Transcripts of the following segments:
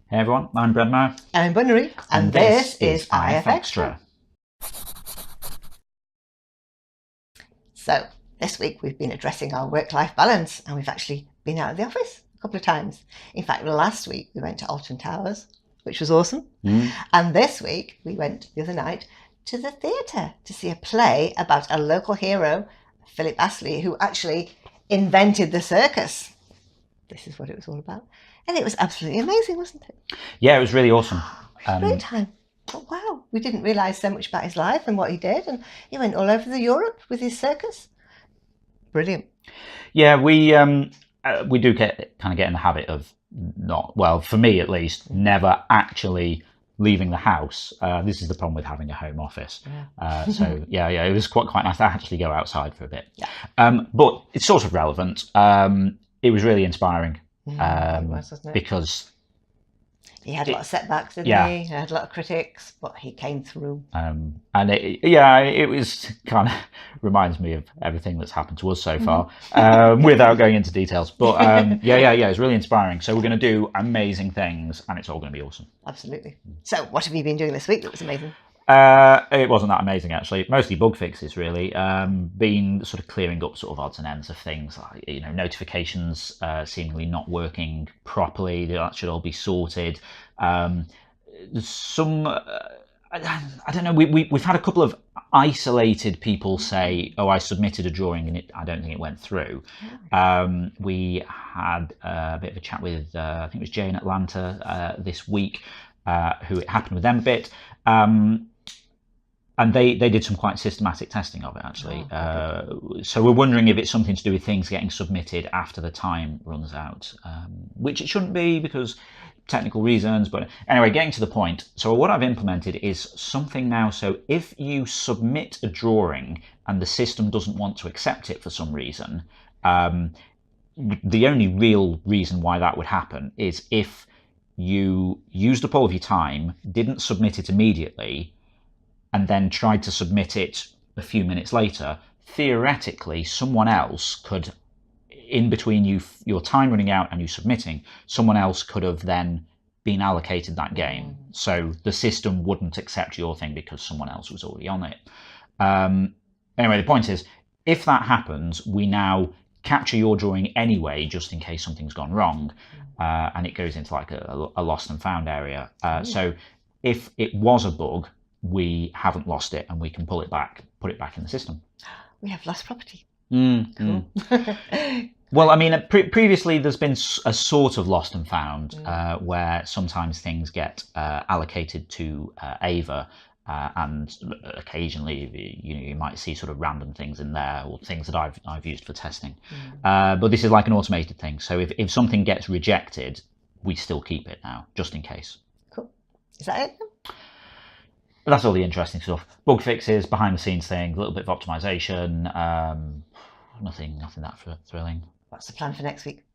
Hey everyone, I'm Brenma. I'm Bunnery, and this is IFXtra. So, this week we've been addressing our work-life balance, and we've actually been out of the office a couple of times. In fact, last week we went to Alton Towers, which was awesome. And this week we went the other night to the theatre to see a play about a local hero, Philip Astley, who actually invented the circus. This is what it was all about. And it was absolutely amazing, wasn't it? Yeah, it was really awesome. Great time. Oh, wow. We didn't realise so much about his life and what he did. And he went all over Europe with his circus. Brilliant. Yeah, we do get in the habit of not, well, for me at least, never actually leaving the house. This is the problem with having a home office. So yeah, it was quite nice to actually go outside for a bit. Yeah. But it's sort of relevant. It was really inspiring. It was, wasn't it? Because he had a lot of setbacks, didn't he? He had a lot of critics, but he came through. And it was kind of reminds me of everything that's happened to us so far, without going into details. But it's really inspiring. So we're going to do amazing things, and it's all going to be awesome. Absolutely. So what have you been doing this week that was amazing? It wasn't that amazing actually. Mostly bug fixes really. Been sort of clearing up sort of odds and ends of things like notifications seemingly not working properly. That should all be sorted. I don't know. We've had a couple of isolated people say, "Oh, I submitted a drawing and I don't think it went through." We had a bit of a chat with I think it was Jay in Atlanta this week, who it happened with them a bit. And they did some quite systematic testing of it, actually. So we're wondering if it's something to do with things getting submitted after the time runs out, which it shouldn't be because technical reasons. But anyway, getting to the point. So what I've implemented is something now. So if you submit a drawing and the system doesn't want to accept it for some reason, the only real reason why that would happen is if you used up all of your time, didn't submit it immediately, and then tried to submit it a few minutes later, theoretically someone else could, in between your time running out and you submitting, someone else could have then been allocated that game. So the system wouldn't accept your thing because someone else was already on it. Anyway, the point is, if that happens, we now capture your drawing anyway, just in case something's gone wrong, and it goes into like a lost and found area. So if it was a bug, we haven't lost it and we can put it back in the system. We have lost property. Cool. Well, I mean, previously there's been a sort of lost and found, where sometimes things get allocated to Ava, and occasionally you might see sort of random things in there or things that I've used for testing. But this is like an automated thing. So if something gets rejected, we still keep it now, just in case. Cool. Is that it? But that's all the interesting stuff. Bug fixes, behind the scenes things, a little bit of optimization. Nothing that thrilling. What's the plan for next week?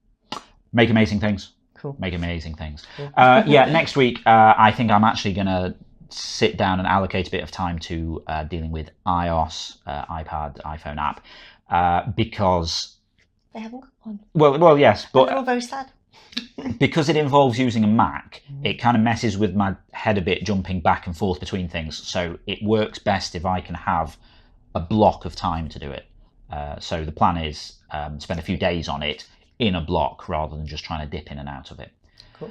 Make amazing things. Cool. Make amazing things. Cool. Next week, I think I'm actually going to sit down and allocate a bit of time to dealing with iOS, iPad, iPhone app, because they haven't got one. Well, yes, but they're all very sad. Because it involves using a Mac, it kind of messes with my head a bit, jumping back and forth between things. So it works best if I can have a block of time to do it. So the plan is spend a few days on it in a block rather than just trying to dip in and out of it. Cool.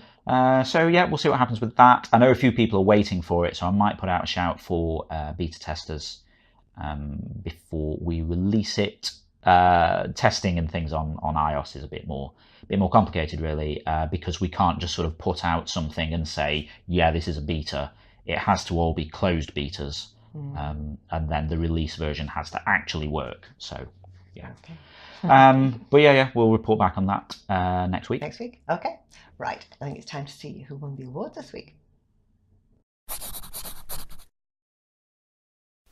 So yeah, we'll see what happens with that. I know a few people are waiting for it, so I might put out a shout for beta testers before we release it. Testing and things on iOS is a bit more complicated really, because we can't just sort of put out something and say, yeah, this is a beta. It has to all be closed betas, and then the release version has to actually work. So yeah. Okay. But we'll report back on that next week. Next week? Okay. Right. I think it's time to see who won the award this week.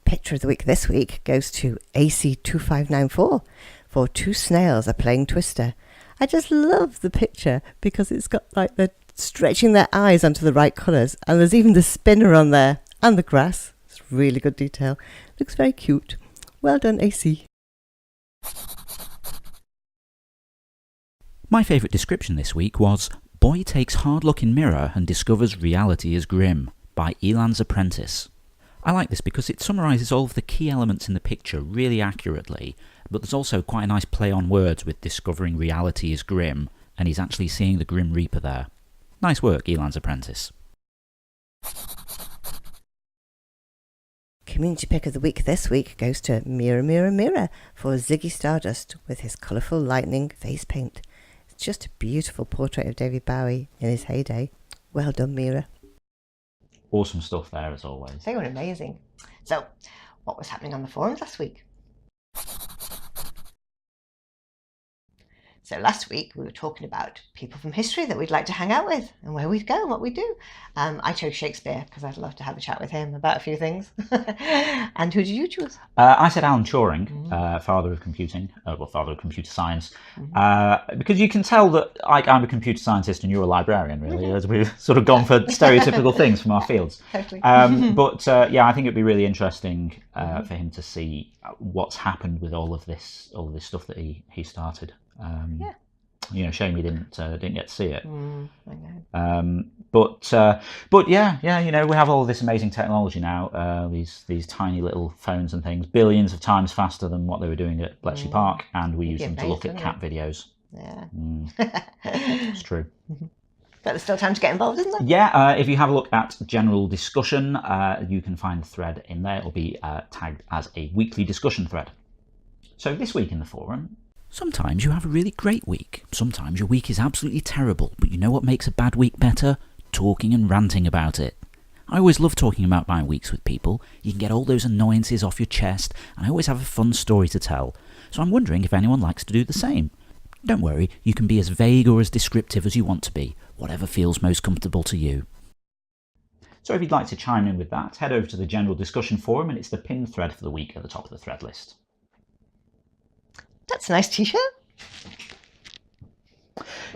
Picture of the week this week goes to AC2594 for Two Snails Are Playing Twister. I just love the picture because it's got like they're stretching their eyes onto the right colours, and there's even the spinner on there and the grass. It's really good detail. Looks very cute. Well done, AC. My favourite description this week was Boy takes hard look in mirror and discovers reality is grim, by Elan's Apprentice. I like this because it summarises all of the key elements in the picture really accurately, but there's also quite a nice play on words with discovering reality is grim, and he's actually seeing the Grim Reaper there. Nice work, Elan's Apprentice. Community Pick of the Week this week goes to Mirror, Mirror, Mirror for Ziggy Stardust with his colourful lightning face paint. It's just a beautiful portrait of David Bowie in his heyday. Well done, Mirror. Awesome stuff there, as always. They were amazing. So, what was happening on the forums last week? So last week we were talking about people from history that we'd like to hang out with and where we'd go and what we'd do. I chose Shakespeare because I'd love to have a chat with him about a few things. And who did you choose? I said Alan Turing, father of computing, father of computer science, because you can tell that I'm a computer scientist and you're a librarian, really, as we've sort of gone for stereotypical things from our fields. Totally. But I think it'd be really interesting for him to see what's happened with all of this stuff that he started. Shame we didn't get to see it. I know. But yeah, we have all this amazing technology now. These tiny little phones and things, billions of times faster than what they were doing at Bletchley Park, and we use them to look at cat videos. Yeah, it's true. But there's still time to get involved, isn't there? Yeah, if you have a look at general discussion, you can find the thread in there. It'll be tagged as a weekly discussion thread. So this week in the forum. Sometimes you have a really great week. Sometimes your week is absolutely terrible, but you know what makes a bad week better? Talking and ranting about it. I always love talking about my weeks with people. You can get all those annoyances off your chest, and I always have a fun story to tell. So I'm wondering if anyone likes to do the same. Don't worry, you can be as vague or as descriptive as you want to be, whatever feels most comfortable to you. So if you'd like to chime in with that, head over to the general discussion forum, and it's the pinned thread for the week at the top of the thread list. That's a nice t-shirt.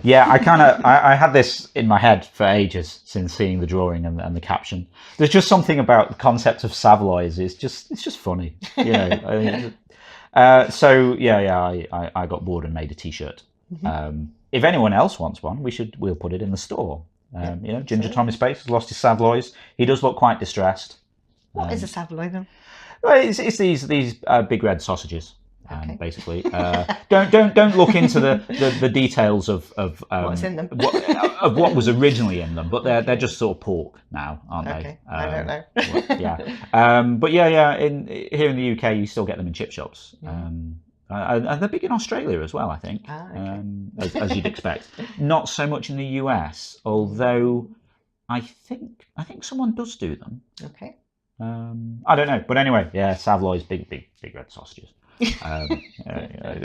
Yeah, I had this in my head for ages since seeing the drawing and the caption. There's just something about the concept of Savloys. It's just funny, I got bored and made a t-shirt. If anyone else wants one, we'll put it in the store. Ginger Tommy Space has lost his Savloys. He does look quite distressed. What is a Savloy then? Well, it's these big red sausages. Okay. Basically, don't look into the details of what's in them, of what was originally in them, but they're just sort of pork now, aren't they? I don't know. But here in the UK, you still get them in chip shops, and they're big in Australia as well, I think, as you'd expect. Not so much in the US, although I think someone does do them. Okay. I don't know, but anyway, Savloy's big red sausages. Anyway,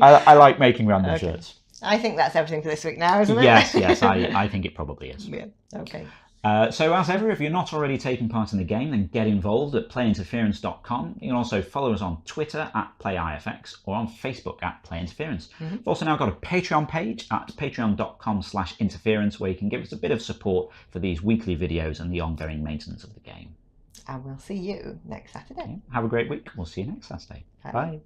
I like making random shirts. I think that's everything for this week now, isn't it? Yes, I think it probably is. Yeah. Okay. So as ever, if you're not already taking part in the game, then get involved at playinterference.com. You can also follow us on Twitter at PlayIFX or on Facebook at PlayInterference. We've also now got a Patreon page at patreon.com/interference where you can give us a bit of support for these weekly videos and the ongoing maintenance of the game. And we'll see you next Saturday. Have a great week. We'll see you next Saturday. Bye.